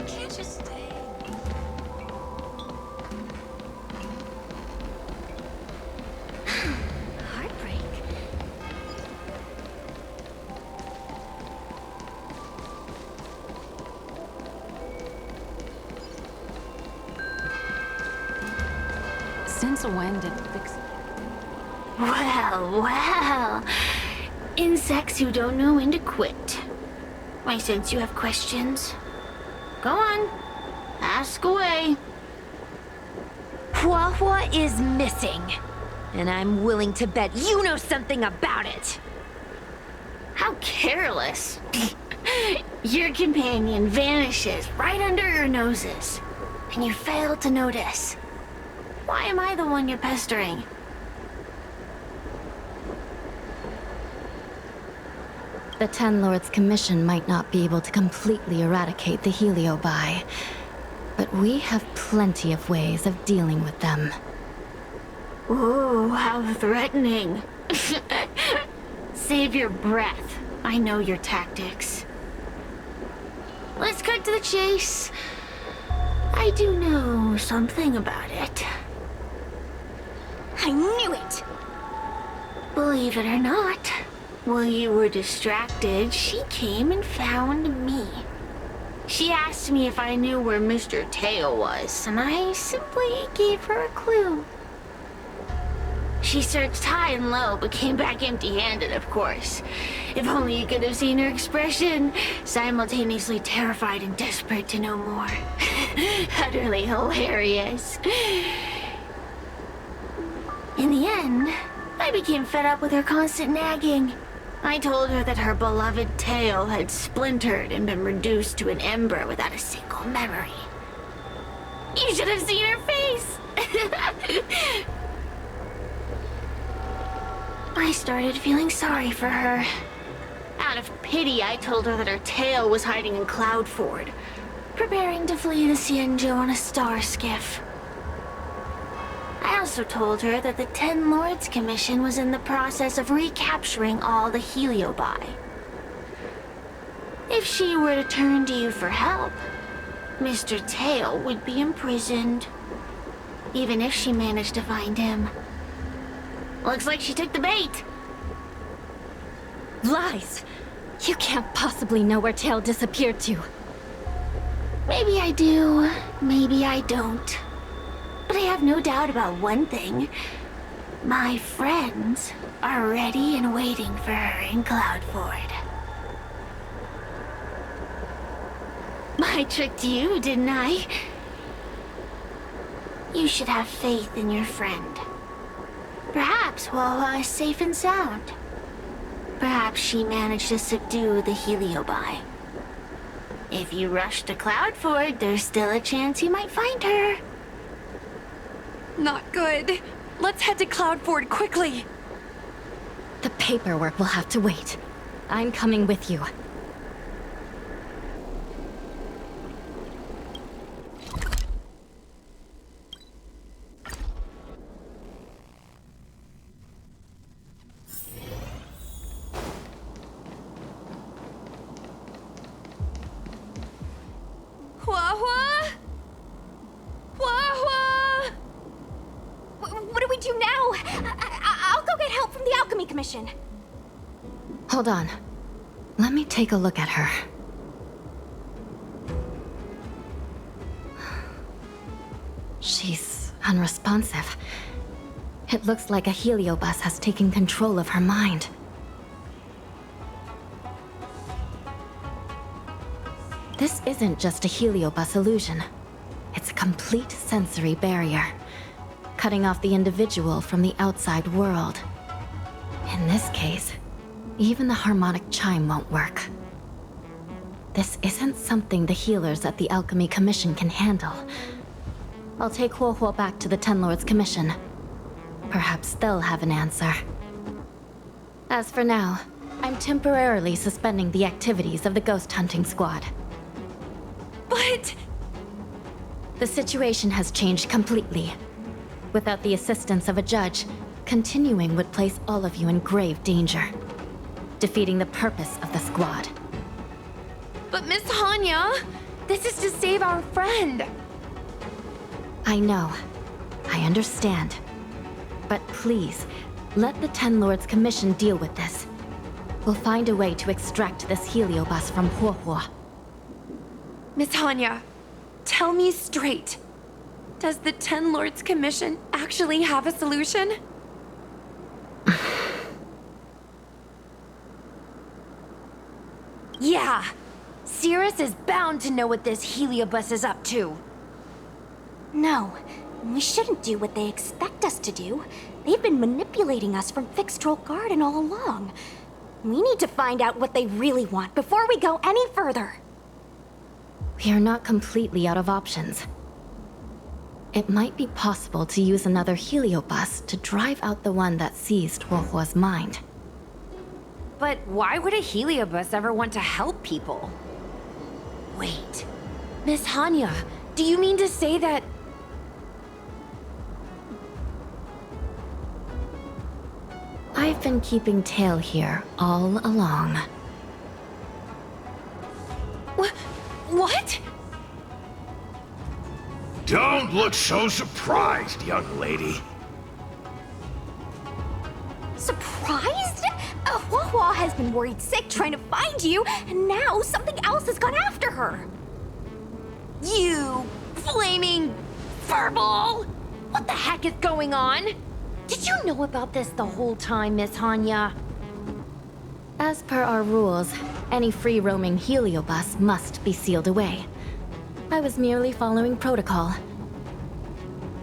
Can't you stay? Heartbreak. Since when did fix? Well. Insects who don't know when to quit. I sense you have questions. Go on. Ask away. Huohuo is missing. And I'm willing to bet you know something about it. How careless. Your companion vanishes right under your noses. And you fail to notice. Why am I the one you're pestering? The Ten Lords Commission might not be able to completely eradicate the heliobus, but we have plenty of ways of dealing with them. Ooh, how threatening. Save your breath. I know your tactics. Let's cut to the chase. I do know something about it. I knew it! Believe it or not, while you were distracted, she came and found me. She asked me if I knew where Mr. Tale was, and I simply gave her a clue. She searched high and low, but came back empty-handed, of course. If only you could have seen her expression, simultaneously terrified and desperate to know more. Utterly hilarious. In the end, I became fed up with her constant nagging. I told her that her beloved Tale had splintered and been reduced to an ember without a single memory. You should have seen her face! I started feeling sorry for her. Out of pity, I told her that her Tale was hiding in Cloudford, preparing to flee the Xianzhou on a star skiff. I also told her that the Ten Lords Commission was in the process of recapturing all the heliobus. If she were to turn to you for help, Mr. Tale would be imprisoned, even if she managed to find him. Looks like she took the bait. Lies! You can't possibly know where Tale disappeared to. Maybe I do, maybe I don't. But I have no doubt about one thing. My friends are ready and waiting for her in Cloudford. I tricked you, didn't I? You should have faith in your friend. Perhaps Huohuo is safe and sound. Perhaps she managed to subdue the heliobus. If you rush to Cloudford, there's still a chance you might find her. Not good. Let's head to Cloudford quickly. The paperwork will have to wait. I'm coming with you. Huohuo? Huohuo? What do we do now? I'll go get help from the Alchemy Commission. Hold on. Let me take a look at her. She's unresponsive. It looks like a heliobus has taken control of her mind. This isn't just a heliobus illusion. It's a complete sensory barrier, cutting off the individual from the outside world. In this case, even the harmonic chime won't work. This isn't something the healers at the Alchemy Commission can handle. I'll take Huohuo back to the Ten Lords Commission. Perhaps they'll have an answer. As for now, I'm temporarily suspending the activities of the ghost hunting squad. But... The situation has changed completely. Without the assistance of a judge, continuing would place all of you in grave danger, defeating the purpose of the squad. But Miss Hanya, this is to save our friend. I know. I understand. But please, let the Ten Lords Commission deal with this. We'll find a way to extract this heliobus from Huohuo. Miss Hanya, tell me straight. Does the Ten Lords Commission actually have a solution? Yeah. Cirrus is bound to know what this heliobus is up to. No, we shouldn't do what they expect us to do. They've been manipulating us from Fixed Troll Garden all along. We need to find out what they really want before we go any further. We are not completely out of options. It might be possible to use another heliobus to drive out the one that seized Huohuo's mind. But why would a heliobus ever want to help people? Wait, Miss Hanya, do you mean to say that... I've been keeping Tale here all along. What? Don't look so surprised, young lady. Surprised? Huohuo has been worried sick trying to find you, and now something else has gone after her. You flaming furball! What the heck is going on? Did you know about this the whole time, Miss Hanya? As per our rules, any free-roaming heliobus must be sealed away. I was merely following protocol.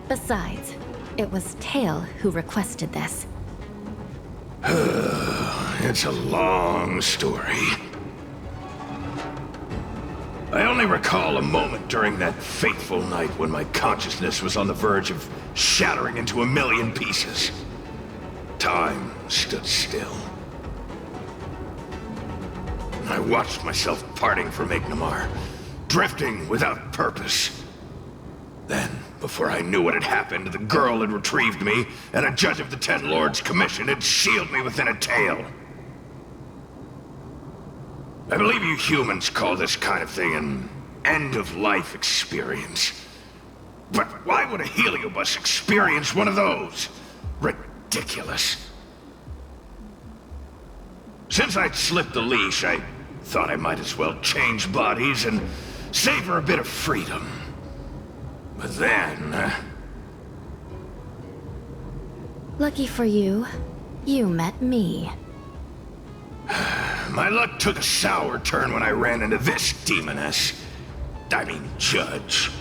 Besides, it was Tale who requested this. It's a long story. I only recall a moment during that fateful night when my consciousness was on the verge of shattering into a million pieces. Time stood still. I watched myself parting from Ignamar, drifting without purpose. Then, before I knew what had happened, the girl had retrieved me, and a judge of the Ten Lords Commission had sealed me within a tale. I believe you humans call this kind of thing an end-of-life experience. But why would a heliobus experience one of those? Ridiculous. Since I'd slipped the leash, I thought I might as well change bodies and savor a bit of freedom. But then... Lucky for you, you met me. My luck took a sour turn when I ran into this demoness. I mean, judge.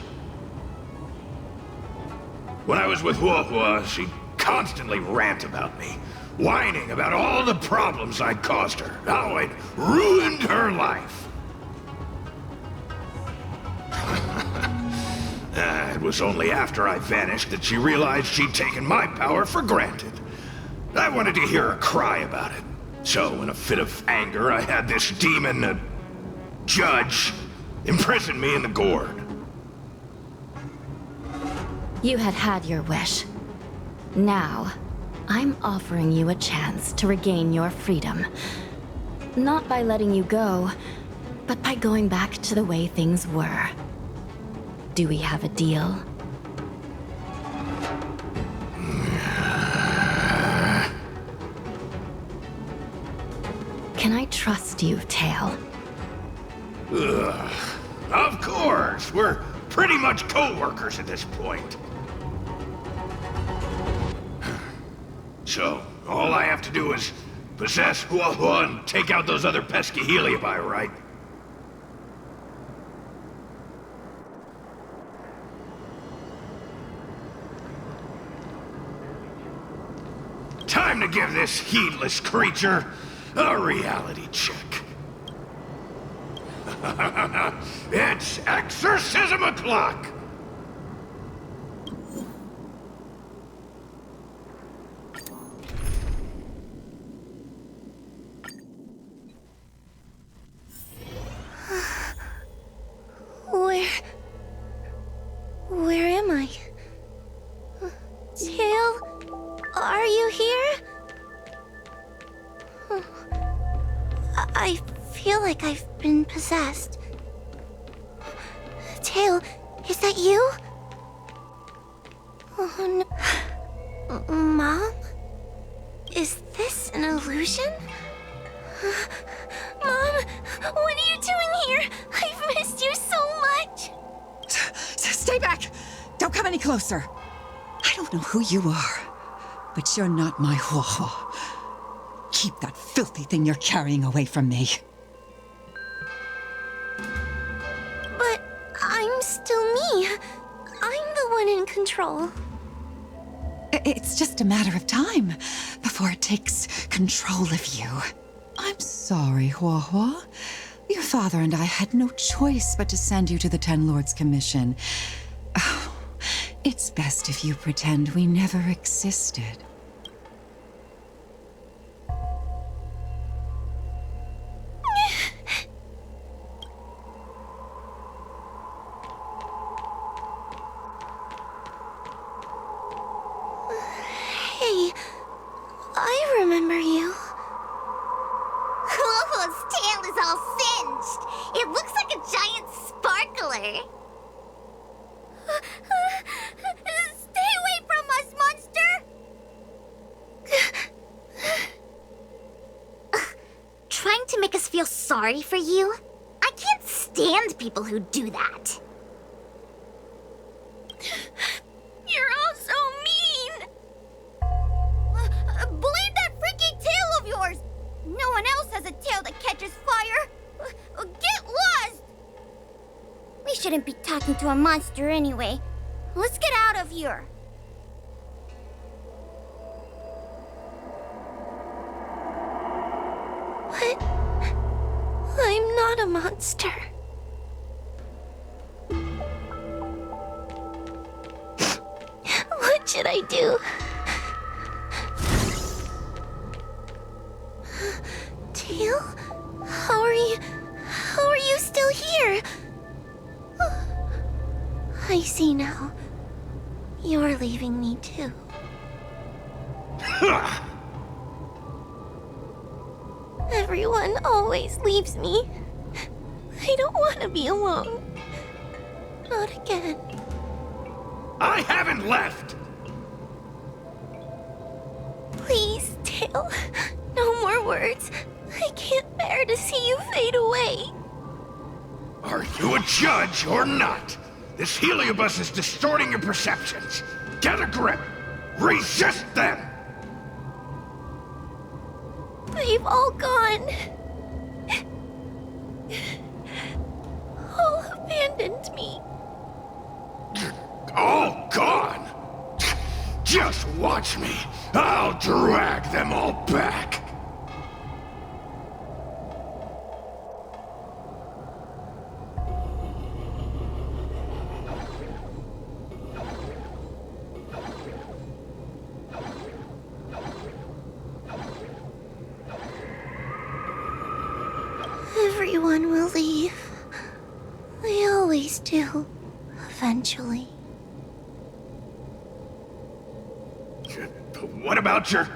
When I was with Huohuo, she constantly rant about me, whining about all the problems I'd caused her, how I'd ruined her life. It was only after I vanished that she realized she'd taken my power for granted. I wanted to hear her cry about it. So, in a fit of anger, I had this demon, judge, imprison me in the gourd. You had had your wish. Now, I'm offering you a chance to regain your freedom. Not by letting you go, but by going back to the way things were. Do we have a deal? Can I trust you, Tale? Ugh. Of course! We're pretty much co-workers at this point. So, all I have to do is possess Huohuo and take out those other pesky heliobi, right? Time to give this heedless creature a reality check. It's exorcism o'clock! my... Tail? Are you here? I feel like I've been possessed. Tail, is that you? Oh no. Mom? Is this an illusion? Mom, what are you doing here? I've missed you so much. Stay back! Don't come any closer. I don't know who you are, but you're not my Huohuo. Keep that filthy thing you're carrying away from me. But I'm still me. I'm the one in control. It's just a matter of time before it takes control of you. I'm sorry, Huohuo. Your father and I had no choice but to send you to the Ten Lords Commission. Oh, it's best if you pretend we never existed. Hey, I remember you. Huohuo's tail is all singed. It looks like a giant sparkler. Stay away from us, monster! Trying to make us feel sorry for you? I can't stand people who do that. You're all so mean! Believe that freaky tail of yours! No one else has a tail that catches fire! Get lost! We shouldn't be talking to a monster anyway. Let's get out of here. What? I'm not a monster. What should I do? Tail? How are you still here? I see now. You're leaving me too. Everyone always leaves me. I don't want to be alone. Not again. I haven't left! Please, Tail. No more words. I can't bear to see you fade away. Are you a judge or not? This heliobus is distorting your perceptions. Get a grip. Resist them! They've all gone. All abandoned me. All gone? Just watch me. I'll drag them all back. Everyone will leave. They always do. Eventually. What about your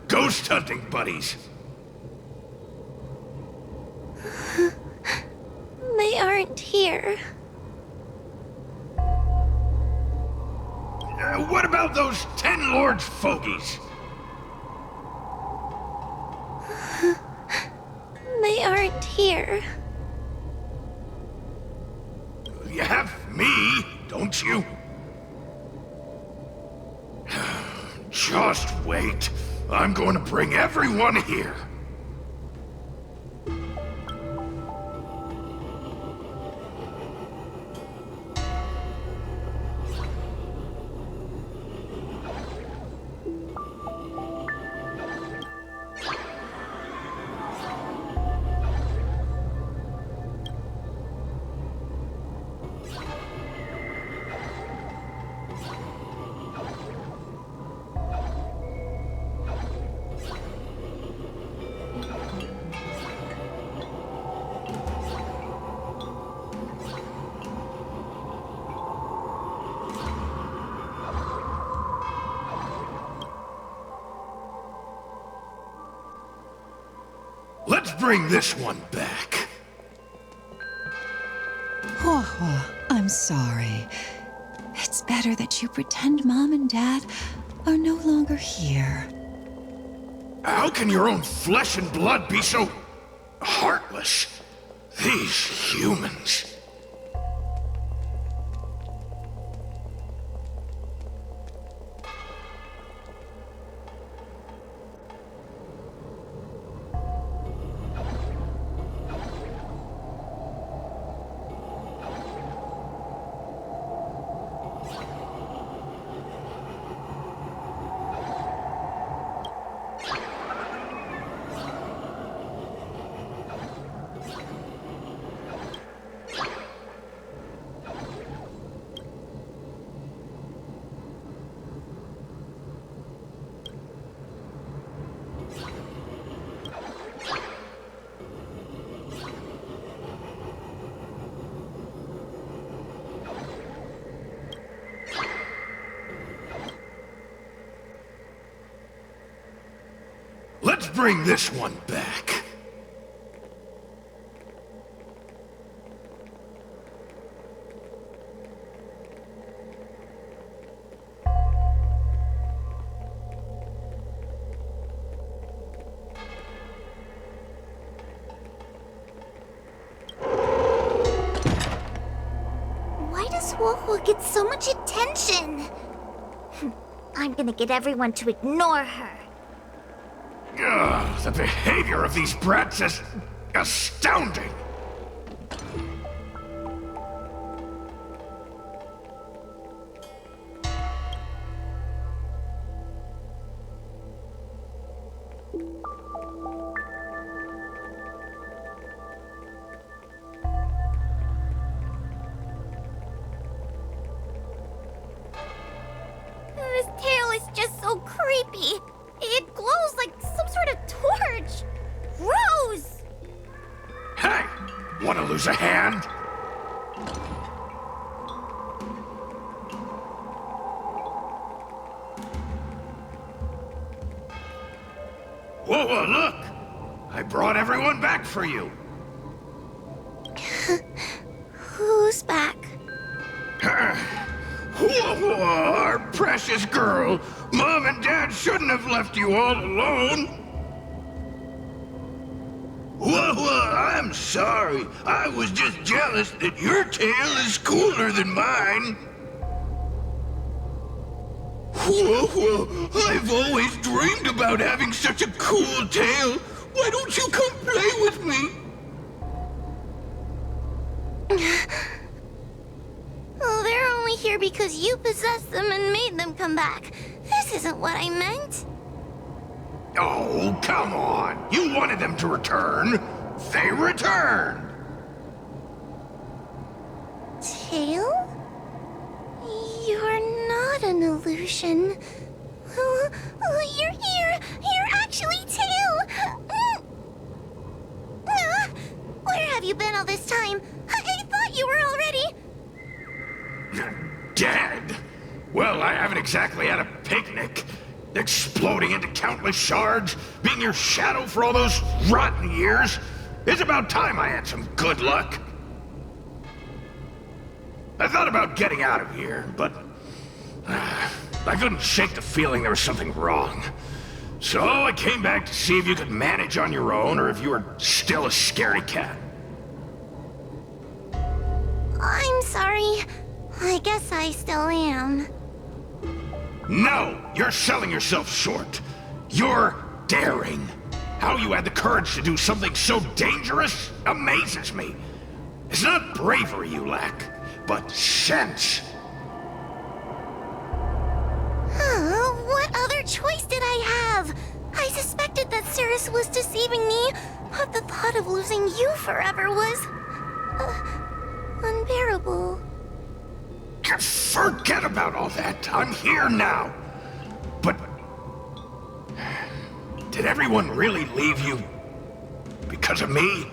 ghost hunting buddies? They aren't here. What about those 10 Lords fogies? They aren't here. You have me, don't you? Just wait. I'm going to bring everyone here. bring this one back. Huohuo, I'm sorry. It's better that you pretend Mom and Dad are no longer here. How can your own flesh and blood be so heartless? These humans. Let's bring this one back. Why does Huohuo get so much attention? I'm gonna get everyone to ignore her. Ugh, the behavior of these brats is astounding. This tail is just so creepy. It glows like some sort of torch. Gross! Hey, wanna lose a hand? Whoa, look! I brought everyone back for you. Who's back? Whoa, our precious girl. Mom and Dad shouldn't have left you all alone. Whoa, I'm sorry. I was just jealous that your tail is cooler than mine. Whoa, I've always dreamed about having such a cool tail. Why don't you come play with me? Oh, they're only here because you possessed them and made them come back. This isn't what I meant. Oh, come on. You wanted them to return. They returned. Tail? You're not an illusion. You're here. You're actually Tail. Where have you been all this time? I thought you were already... Dead? Well, I haven't exactly had a picnic. Exploding into countless shards, being your shadow for all those rotten years. It's about time I had some good luck. I thought about getting out of here, but I couldn't shake the feeling there was something wrong. So I came back to see if you could manage on your own or if you were still a scaredy cat. I'm sorry. I guess I still am. No! You're selling yourself short. You're daring. How you had the courage to do something so dangerous amazes me. It's not bravery you lack, but sense. What other choice did I have? I suspected that Cirrus was deceiving me, but the thought of losing you forever was... unbearable. Forget about all that. I'm here now. But... did everyone really leave you because of me?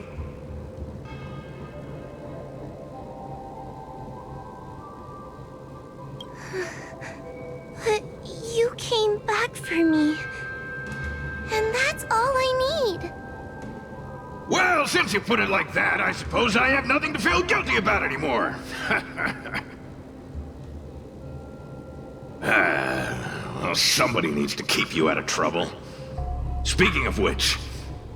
But you came back for me. And that's all I need. Well, since you put it like that, I suppose I have nothing to feel guilty about anymore. Well, somebody needs to keep you out of trouble. Speaking of which,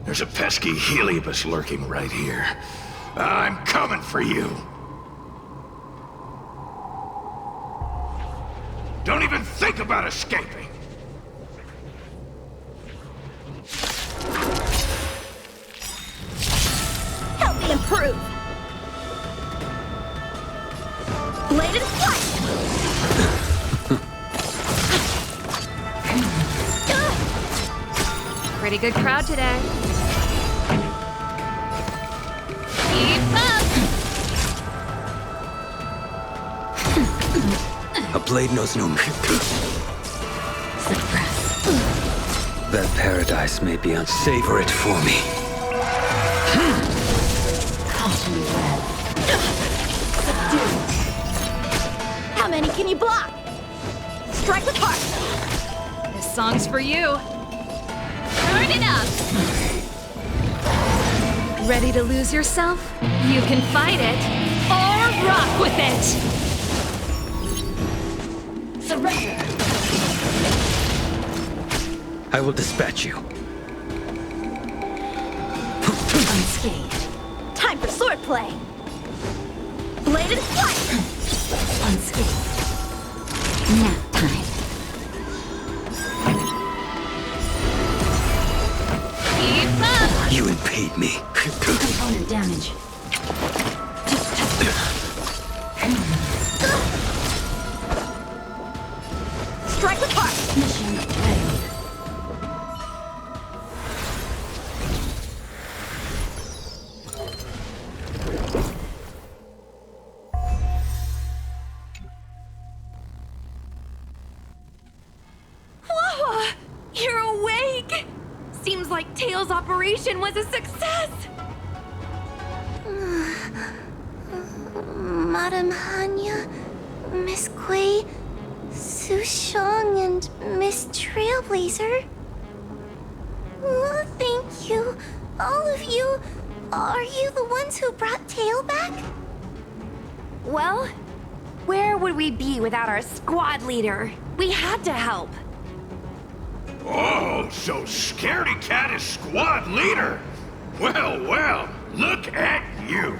there's a pesky heliobus lurking right here. I'm coming for you. Don't even think about escaping. Help me improve! Bladed flight! Pretty good crowd today. Keep up! A blade knows no Suppress. That paradise may be on. Savor it for me. How many can you block? Strike with heart! This song's for you. Turn it up! Ready to lose yourself? You can fight it, or rock with it! Surrender! I will dispatch you. Unscathed. Time for swordplay! Bladed flight! Unscathed. Nap time. Keep up! You impede me. Component damage. Strike with heart! Mission failed. Whoa! You're awake! Seems like Tail's operation was a success! Madam Hanya, Miss Gui, Sushang, and Miss Trailblazer. Oh, thank you. All of you. Are you the ones who brought Tail back? Well, where would we be without our squad leader? We had to help. Oh, so Scaredy Cat is squad leader. Well, well, look at you.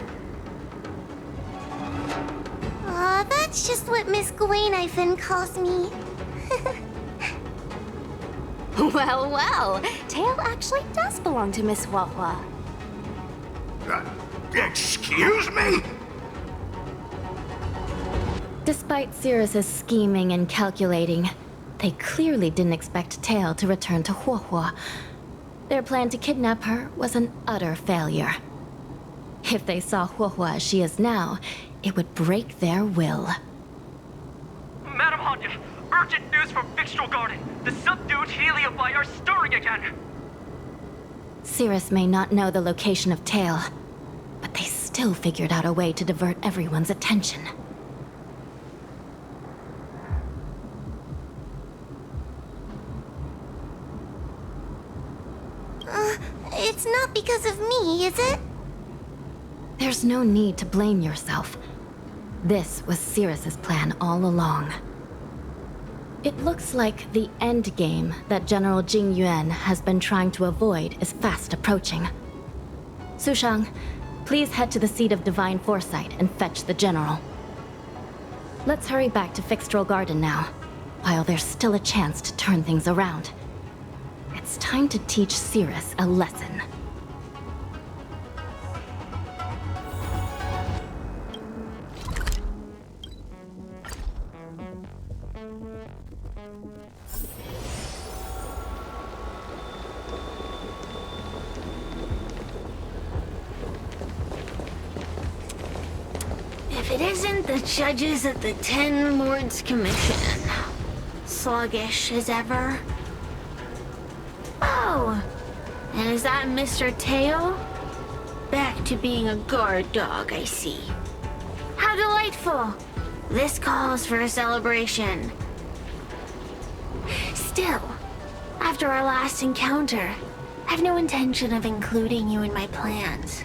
Aw, that's just what Miss Guinaifen calls me. Well, well, Tail actually does belong to Miss Huohuo. Excuse me? Despite Cirrus's scheming and calculating, they clearly didn't expect Tail to return to Huohuo. Their plan to kidnap her was an utter failure. If they saw Huohuo as she is now, it would break their will. Madam Hanya, urgent news from Fixtral Garden. The subdued heliobus are stirring again. Cirrus may not know the location of Tail, but they still figured out a way to divert everyone's attention. It's not because of me, is it? There's no need to blame yourself. This was Cirrus's plan all along. It looks like the end game that General Jing Yuan has been trying to avoid is fast approaching. Sushang, please head to the seat of Divine Foresight and fetch the General. Let's hurry back to Fixtral Garden now, while there's still a chance to turn things around. It's time to teach Cirrus a lesson. If it isn't the judges at the Ten Lords Commission. Sluggish as ever. Oh, and is that Mr. Tail? Back to being a guard dog, I see. How delightful! This calls for a celebration. Still, after our last encounter, I've no intention of including you in my plans.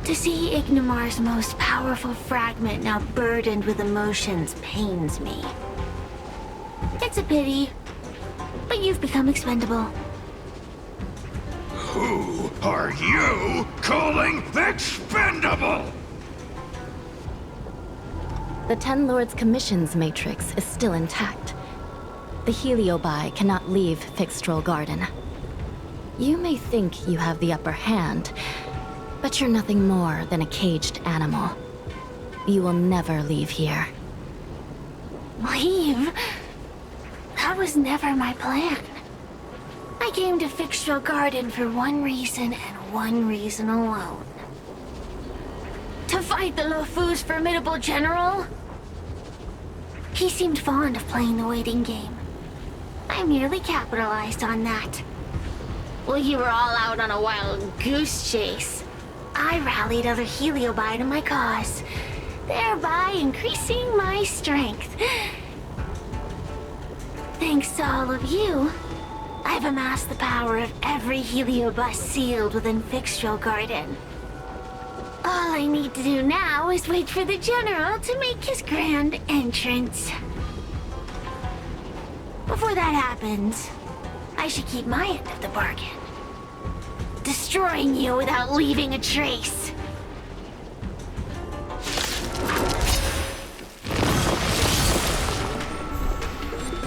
To see Ignimar's most powerful fragment now burdened with emotions pains me. It's a pity, but you've become expendable. Who are you calling expendable? The Ten Lords' commissions matrix is still intact. The heliobus cannot leave Fixtrol Garden. You may think you have the upper hand, but you're nothing more than a caged animal. You will never leave here. Leave? That was never my plan. I came to Fixtrol Garden for one reason and one reason alone. To fight the Luofu's formidable general? He seemed fond of playing the waiting game. I merely capitalized on that. While you were all out on a wild goose chase, I rallied other heliobus to my cause, thereby increasing my strength. Thanks to all of you, I've amassed the power of every heliobus sealed within Fixtrol Garden. All I need to do now is wait for the General to make his grand entrance. Before that happens, I should keep my end of the bargain. Destroying you without leaving a trace.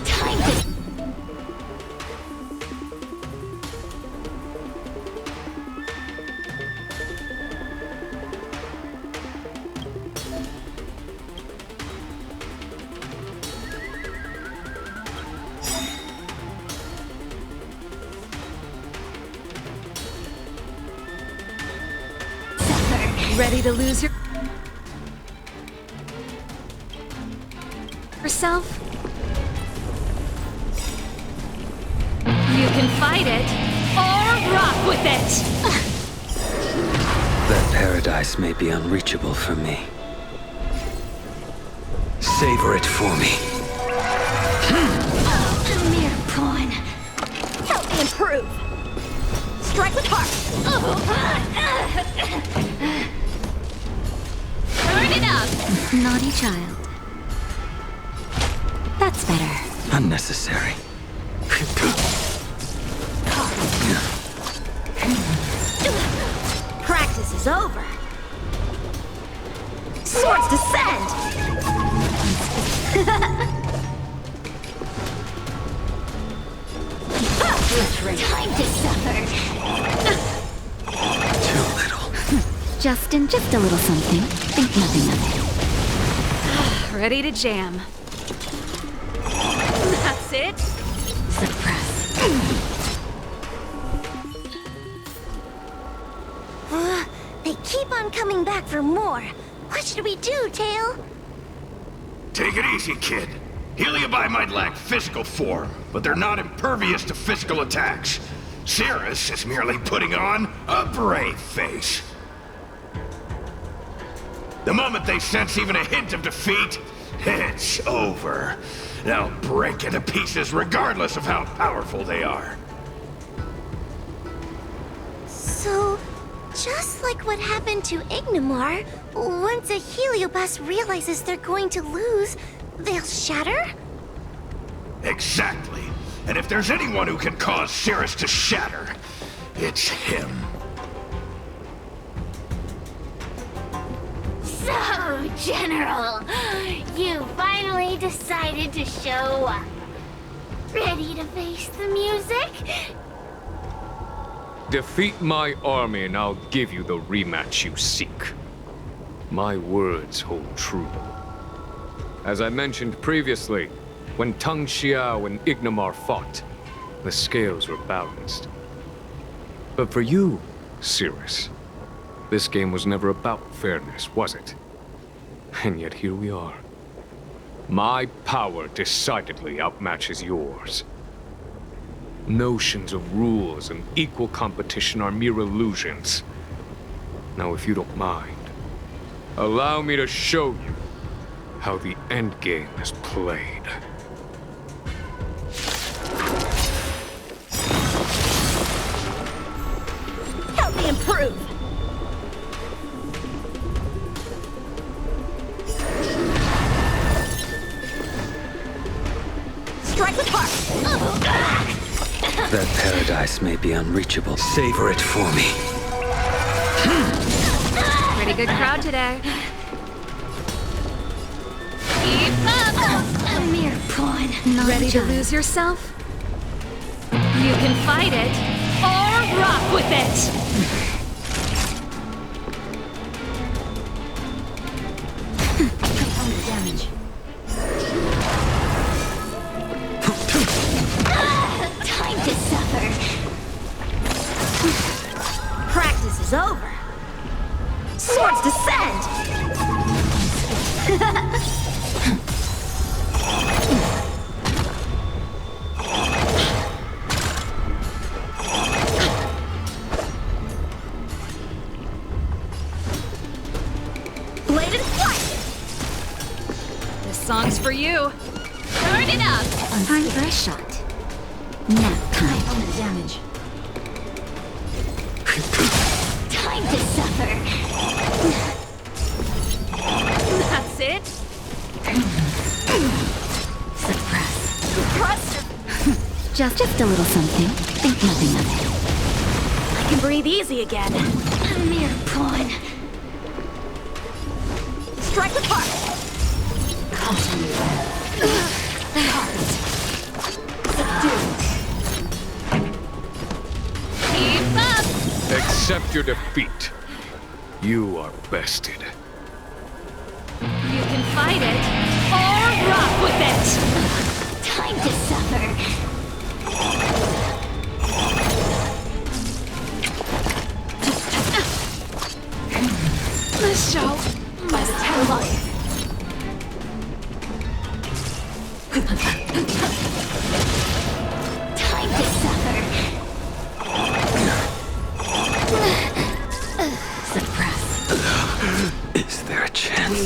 Time to... Ready to lose yourself? You can fight it, or rock with it! That paradise may be unreachable for me. Savor it for me. A mere pawn. Help me improve. Strike with heart. Turn it up! Naughty child. That's better. Unnecessary. Practice is over. Swords descend! Time to suffer. Too little. Justin, just a little something. Think nothing of it. Ready to jam. That's it. Suppress. They keep on coming back for more. What should we do, Tail? Take it easy, kid. Heliobus might lack physical form, but they're not impervious to physical attacks. Cirrus is merely putting on a brave face. The moment they sense even a hint of defeat, it's over. They'll break into pieces regardless of how powerful they are. So, just like what happened to Ignimar, once a heliobus realizes they're going to lose, they'll shatter? Exactly. And if there's anyone who can cause Cirrus to shatter, it's him. So, General, you finally decided to show up. Ready to face the music? Defeat my army and I'll give you the rematch you seek. My words hold true. As I mentioned previously, when Tang Xiao and Ignimar fought, the scales were balanced. But for you, Cirrus, this game was never about fairness, was it? And yet here we are. My power decidedly outmatches yours. Notions of rules and equal competition are mere illusions. Now, if you don't mind, allow me to show you how the endgame is played. me improve! Strike with heart! That paradise may be unreachable. Savor it for me. Pretty good crowd today. Keep up! A mere pawn. Ready to lose yourself? You can fight it, or rock with it! Damage. Time to suffer. Practice is over. Swords descend! Bladed flight! This song's for you. Turn it up! Time for a shot. Nap time. Damage. Time to suffer. That's it? Suppress. Just a little something. Think nothing of it. I can breathe easy again. A mere pawn. Strike with heart. Keep up! Accept your defeat. You are bested. You can fight it, or rock with it! Time to suffer. This show must have life. Time to suffer. Suppress. Is there a chance?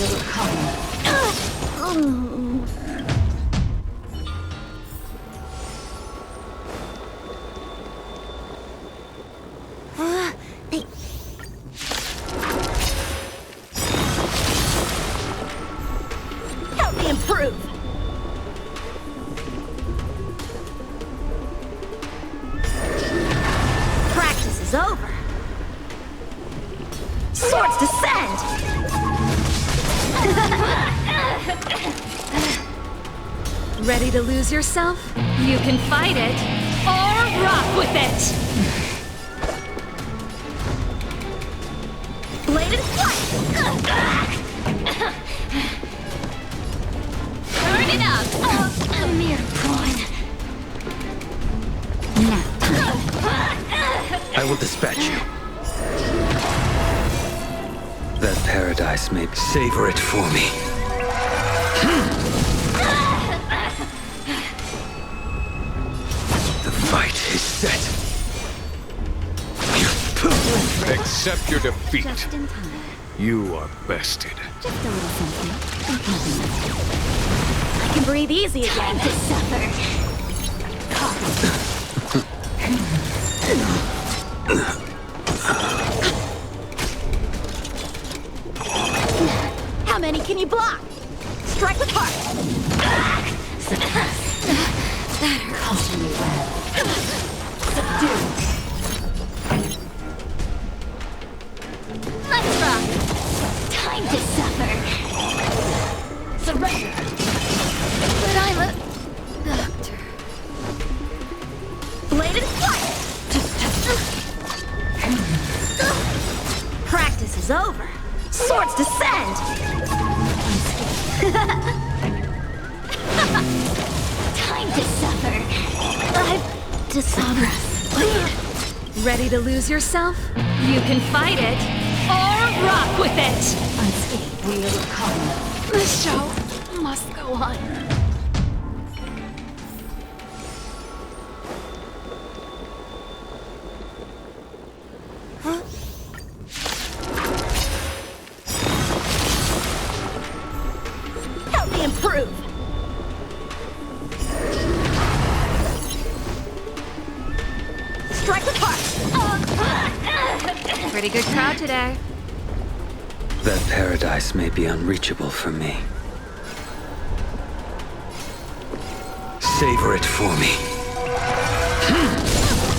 Help me improve. Practice is over. Swords descend! Ready to lose yourself? You can fight it, or rock with it! Bladed flight! Turn it up! A mere pawn. Nap time. I will dispatch you. That paradise may savor it for me. The fight is set. Accept your defeat. Just in time. You are bested. Just a little something. Think nothing of it. I can breathe easy again. Time to suffer. How many can you block? Strike with heart. Suppress. That hurts me well. Subdue. Let's rock. Time to suffer. Surrender. But I'm a doctor. Bladed flight. Practice is over. Swords descend! Time to suffer. I've dishonored. Ready to lose yourself? You can fight it, or rock with it! Unscathed, we will come. This show must go on. Help me improve! Strike with heart! Pretty good crowd today. That paradise may be unreachable for me. Savor it for me.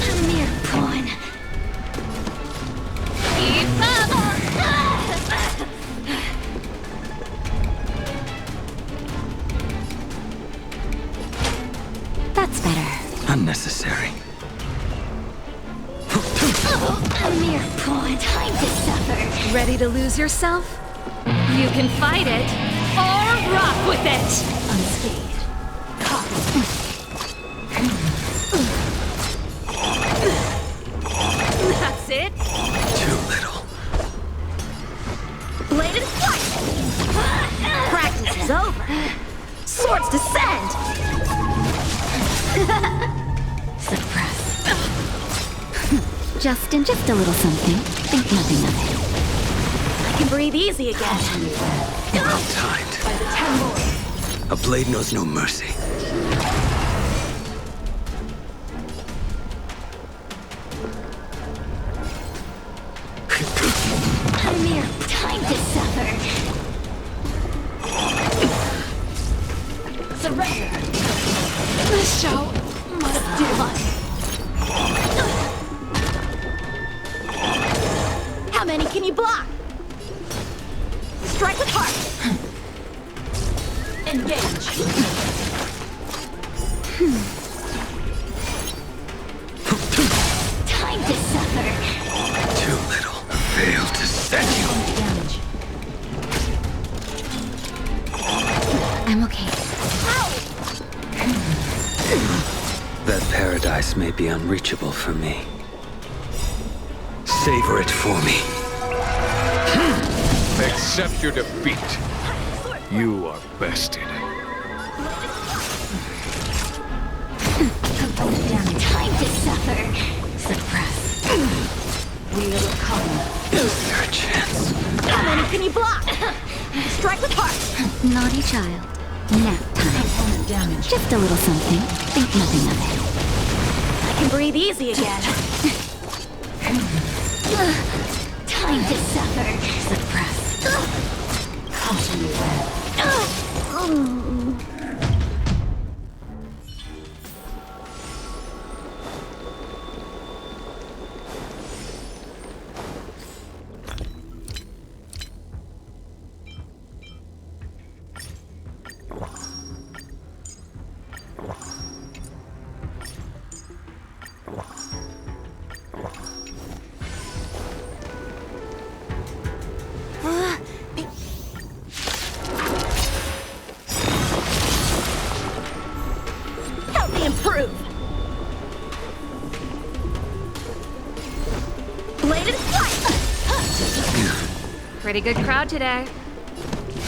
A mere pawn. Keep up! That's better. Unnecessary. A mere pawn. Time to suffer. Ready to lose yourself? You can fight it, or rock with it! Unscathed. That's it? Too little. Blade and flight! Practice is over. Swords descend! Suppress. Just a little something. Think nothing of it. I can breathe easy again. Well timed. A blade knows no mercy. A mere time to suffer. Surrender. This show must do it. How many can you block? Strike with heart. Engage. Time to suffer. Too little. Fail to set you. Damage. I'm okay. That paradise may be unreachable for me. Savor it for me. Accept your defeat. You are bested. Time to suffer. Suppress. We will come. Is there a chance? How many can you block? Strike with heart. Naughty child. Nap time. Damage. Just a little something. Think nothing of it. I can breathe easy again. Time to suffer. Suppress. Caution web. Help me improve. Blade and flight. Pretty good crowd today.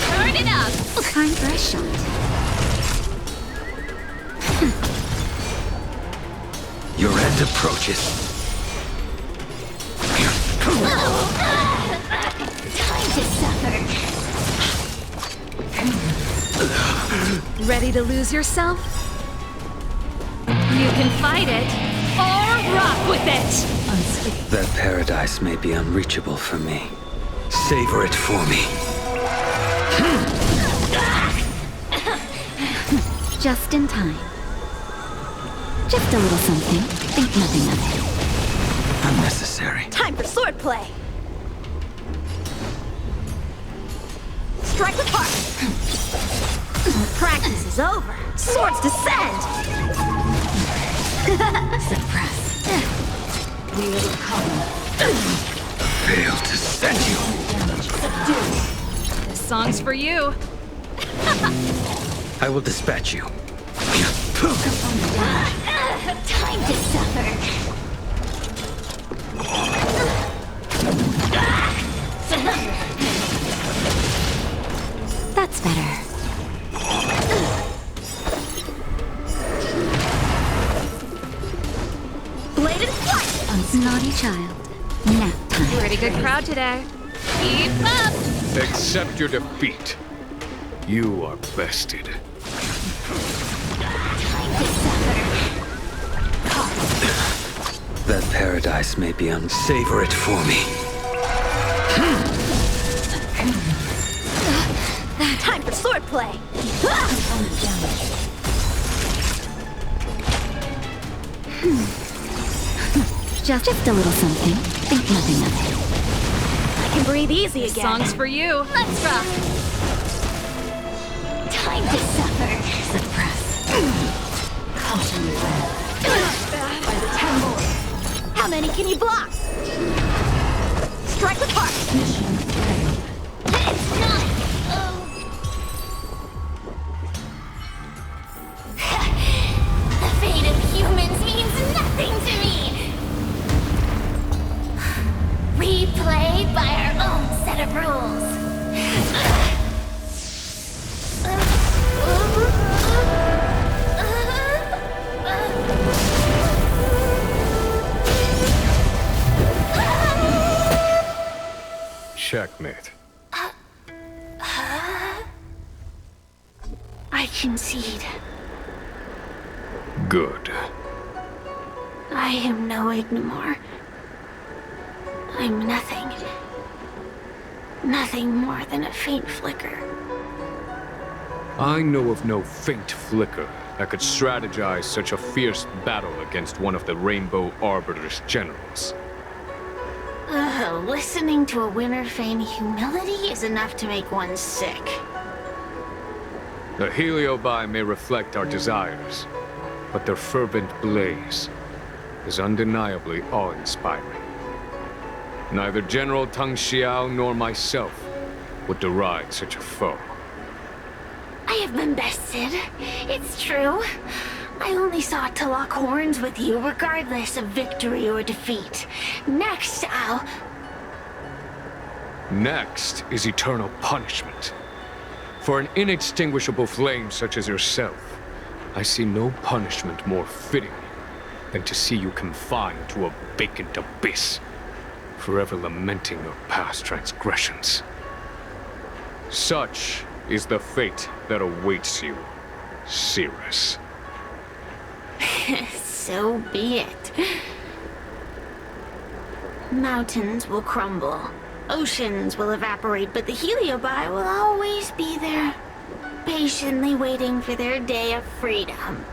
Turn it up. Time for a shot. Your end approaches. Time to suffer. Ready to lose yourself? You can fight it, or rock with it! That paradise may be unreachable for me. Savor it for me. Just in time. Just a little something. Think nothing of it. Unnecessary. Time for swordplay. Strike with heart. Practice is over. Swords descend. Suppress. We will come. Fail to set you. Subdue. This song's for you. I will dispatch you. Time to suffer. Surrender. That's better. Blade and flight. Naughty child. Nap time. Pretty good crowd today. Keep up! Accept your defeat. You are bested. Time to suffer. That paradise may be unsavor it for me. Time for swordplay! Just a little something. Think nothing of it. I can breathe easy This again. song's for you. Let's rock! Time to suffer. Suppress. By the temple. How many can you block? Strike with heart! It's not! The fate of humans means nothing to me! We play by our own set of rules. Checkmate. I concede. Good. I am no Ignimor. I'm nothing. Nothing more than a faint flicker. I know of no faint flicker that could strategize such a fierce battle against one of the Rainbow Arbiter's generals. Listening to a winner feign humility is enough to make one sick. The heliobi may reflect our desires, but their fervent blaze is undeniably awe-inspiring. Neither General Tang Xiao nor myself would deride such a foe. I have been bested. It's true. I only sought to lock horns with you regardless of victory or defeat. Next, Next is eternal punishment. For an inextinguishable flame such as yourself, I see no punishment more fitting than to see you confined to a vacant abyss, forever lamenting your past transgressions. Such is the fate that awaits you, Cirrus. So be it. Mountains will crumble. Oceans will evaporate, but the heliobi will always be there, patiently waiting for their day of freedom.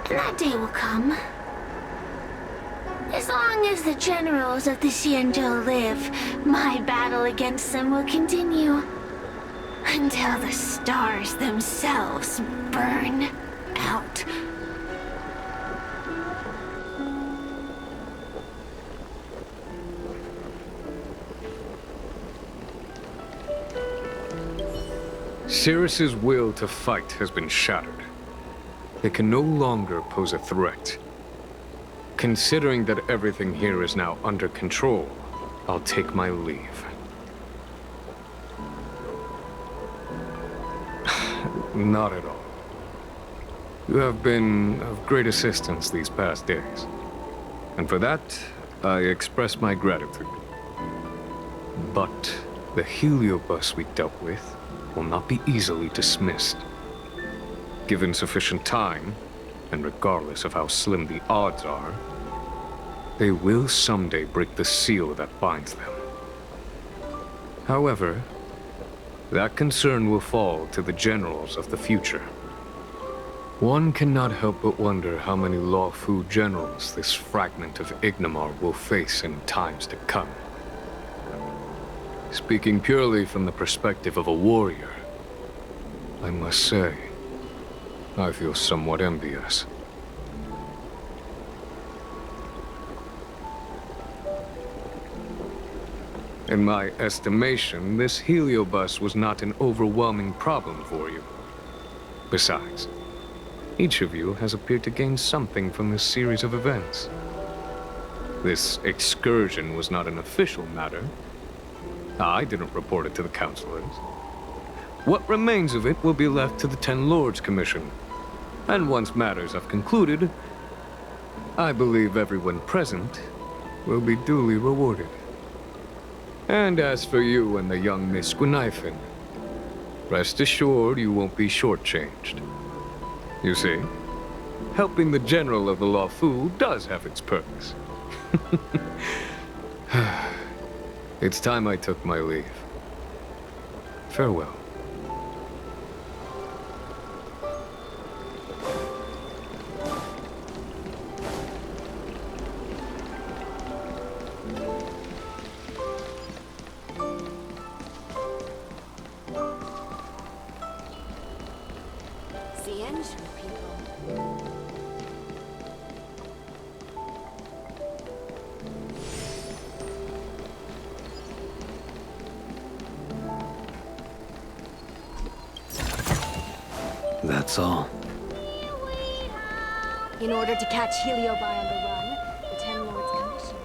And that day will come. As long as the generals of the Xianzhou live, my battle against them will continue. Until the stars themselves burn out. Cirrus's will to fight has been shattered. They can no longer pose a threat. Considering that everything here is now under control, I'll take my leave. Not at all. You have been of great assistance these past days. And for that, I express my gratitude. But the heliobus we dealt with will not be easily dismissed. Given sufficient time, and regardless of how slim the odds are, they will someday break the seal that binds them. However, that concern will fall to the generals of the future. One cannot help but wonder how many Luofu generals this fragment of Ignimor will face in times to come. Speaking purely from the perspective of a warrior, I must say, I feel somewhat envious. In my estimation, this heliobus was not an overwhelming problem for you. Besides, each of you has appeared to gain something from this series of events. This excursion was not an official matter. I didn't report it to the councilors. What remains of it will be left to the Ten Lords Commission. And once matters have concluded, I believe everyone present will be duly rewarded. And as for you and the young Miss Guinaifen, rest assured you won't be shortchanged. You see, helping the general of the Luofu does have its perks. It's time I took my leave. Farewell. That's all. In order to catch Heliobi on the run, the Ten Lords commission.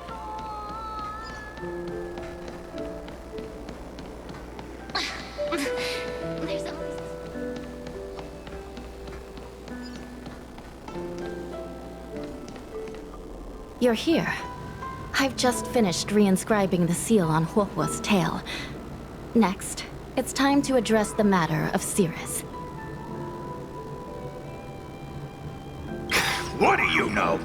There's always... You're here. I've just finished reinscribing the seal on Huohuo's tail. Next, it's time to address the matter of Cirrus. What do you know?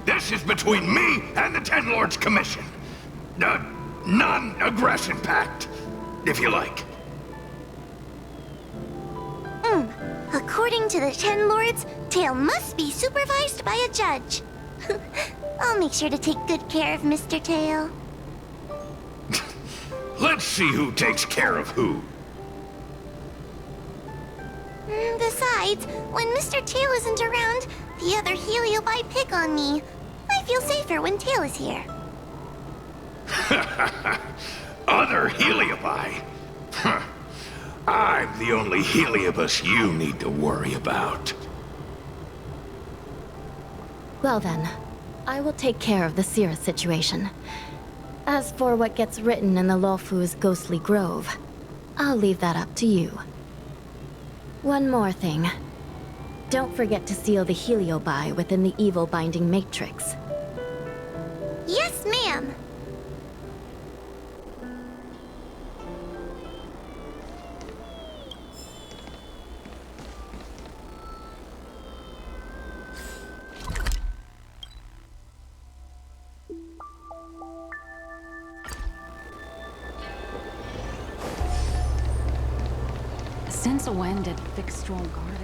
This is between me and the Ten Lords Commission. A non-aggression pact, if you like. According to the Ten Lords, Tail must be supervised by a judge. I'll make sure to take good care of Mr. Tail. Let's see who takes care of who. Besides, when Mr. Tail isn't around, the other Heliobi pick on me. I feel safer when Tail is here. Other Heliobi? Huh. I'm the only heliobus you need to worry about. Well then, I will take care of the Cirrus situation. As for what gets written in the Luofu's ghostly grove, I'll leave that up to you. One more thing. Don't forget to seal the heliobi within the evil binding matrix. Yes, ma'am. Since when did Fixtral Garden...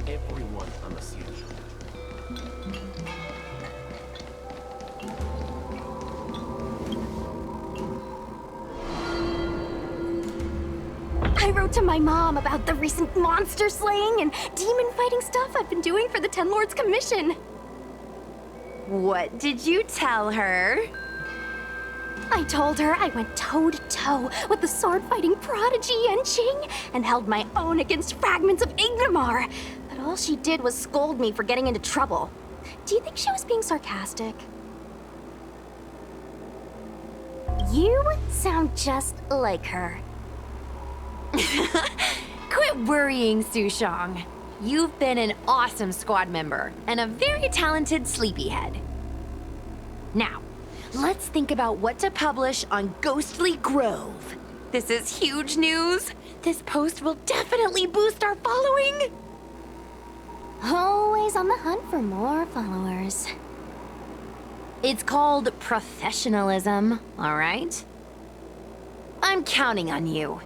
Everyone on the scene. I wrote to my mom about the recent monster slaying and demon fighting stuff I've been doing for the Ten Lords Commission. What did you tell her? I told her I went toe-to-toe with the sword-fighting prodigy ENG and held my own against fragments of Ignomar. But all she did was scold me for getting into trouble. Do you think she was being sarcastic? You sound just like her. Quit worrying, Sushang. You've been an awesome squad member and a very talented sleepyhead. Now, let's think about what to publish on Ghostly Grove. This is huge news. This post will definitely boost our following. Always on the hunt for more followers. It's called professionalism, all right? I'm counting on you.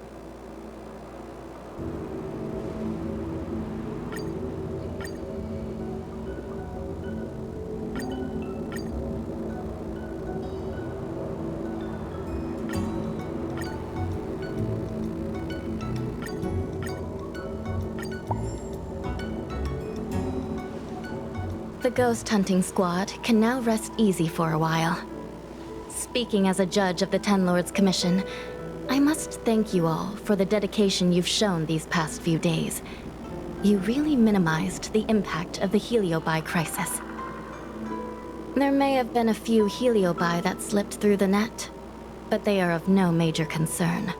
The ghost hunting squad can now rest easy for a while. Speaking as a judge of the Ten Lords Commission, I must thank you all for the dedication you've shown these past few days. You really minimized the impact of the heliobi crisis. There may have been a few heliobi that slipped through the net, but they are of no major concern.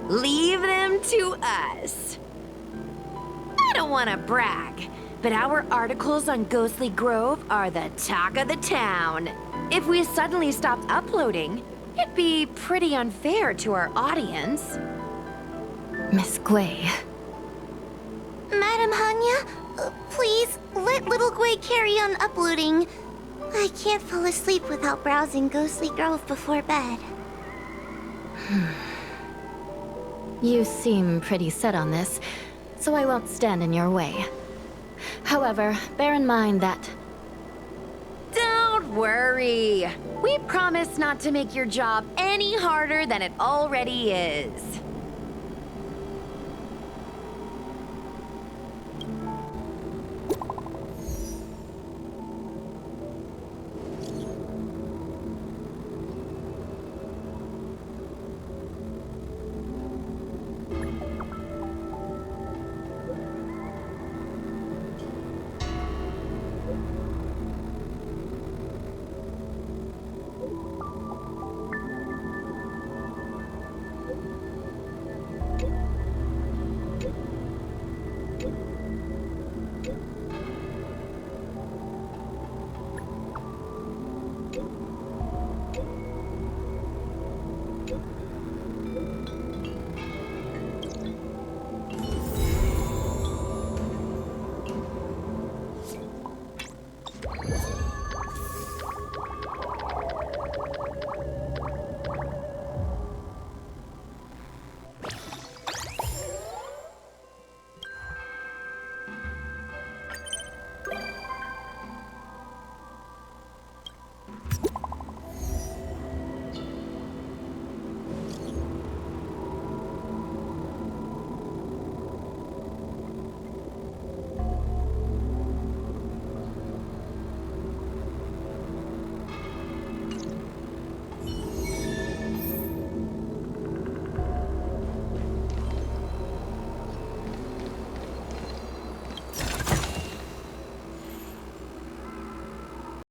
Leave them to us. I don't want to brag, but our articles on Ghostly Grove are the talk of the town. If we suddenly stopped uploading, it'd be pretty unfair to our audience. Miss Gui. Madam Hanya, Please, let Lil Gui carry on uploading. I can't fall asleep without browsing Ghostly Grove before bed. You seem pretty set on this, so I won't stand in your way. However, bear in mind that... Don't worry. We promise not to make your job any harder than it already is.